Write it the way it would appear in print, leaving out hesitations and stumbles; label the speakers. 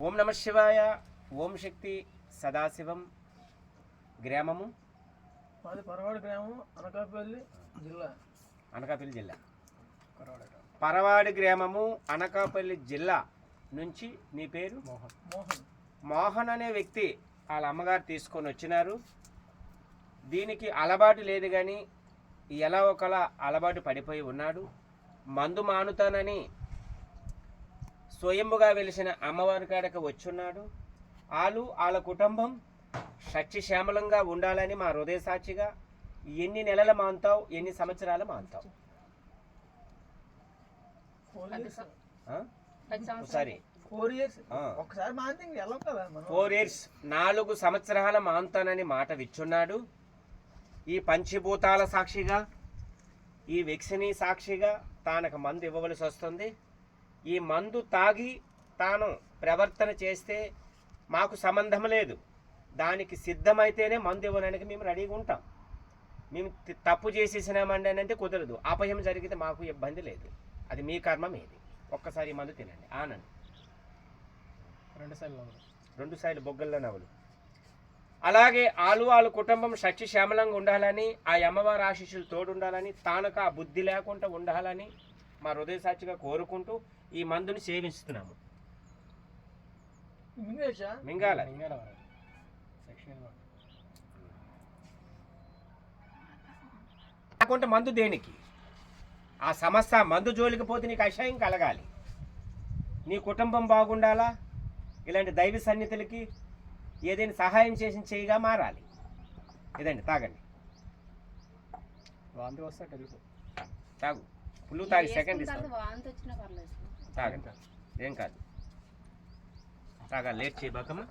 Speaker 1: ఓం నమ శివాయ. ఓం శక్తి సదాశివం. గ్రామము
Speaker 2: మాది పరవాడ గ్రామం, అనకాపల్లి జిల్లా.
Speaker 1: అనకాపల్లి జిల్లా. పరవాడి గ్రామము, అనకాపల్లి జిల్లా నుంచి. నీ పేరు?
Speaker 2: మోహన్.
Speaker 1: మోహన్ అనే వ్యక్తి వాళ్ళ అమ్మగారు తీసుకొని వచ్చినారు. దీనికి అలవాటు లేదు, కానీ ఎలా ఒకలా అలవాటు పడిపోయి ఉన్నాడు. మందు మానుతానని స్వయంభుగా వెలిసిన అమ్మవారి కాడకు వచ్చున్నాడు. వాళ్ళ కుటుంబం సత్యశ్యామలంగా ఉండాలని మా హృదయ సాక్షిగా ఎన్ని నెలలు మాంతావు, ఎన్ని సంవత్సరాలు మాంతావు? సరే
Speaker 2: 4 years. ఒకసారి మాంతి వెళ్ళం కదా.
Speaker 1: 4 years 4 సంవత్సరాల మాంతానని మాట విచ్చున్నాడు. ఈ పంచభూతాల సాక్షిగా, ఈ వ్యక్తిని సాక్షిగా తానకు మందు ఇవ్వవలసి వస్తుంది. ఈ మందు తాగి తాను ప్రవర్తన చేస్తే మాకు సంబంధం లేదు. దానికి సిద్ధమైతేనే మందు ఇవ్వడానికి మేము రెడీగా ఉంటాం. మేము తప్పు చేసేసినామండి అని అంటే కుదరదు. అపహ్యం జరిగితే మాకు ఇబ్బంది లేదు. అది మీ కర్మ మీది. ఒక్కసారి ఈ మందు తినండి, ఆనండి. 2 సార్లు బొగ్గల్లో నవ్వులు. అలాగే వాళ్ళ కుటుంబం సత్యశ్యామలంగా ఉండాలని, ఆ అమ్మవారి ఆశీస్సులు తోడుండాలని, తానక ఆ బుద్ధి లేకుండా ఉండాలని మా హృదయ సాక్షిగా కోరుకుంటూ ఈ మందుని సేవిస్తున్నాము. మింగాల కాకుంటే మందు దేనికి? ఆ సమస్య మందు జోలికి పోతే నీకు అసహ్యం కలగాలి. నీ కుటుంబం బాగుండాలా. ఇలాంటి దైవ సన్నిధులకి ఏదైనా సహాయం చేసి చేయగా మారాలి. ఇదండి, తాగండి. వాంతి వస్తే తెలుసు. తాగు. పుల్లు తాగి సెకండ్ ఇస్తాను. తాగండి, ఏం కాదు. తాగా లేట్ చేయబాకమ్మా.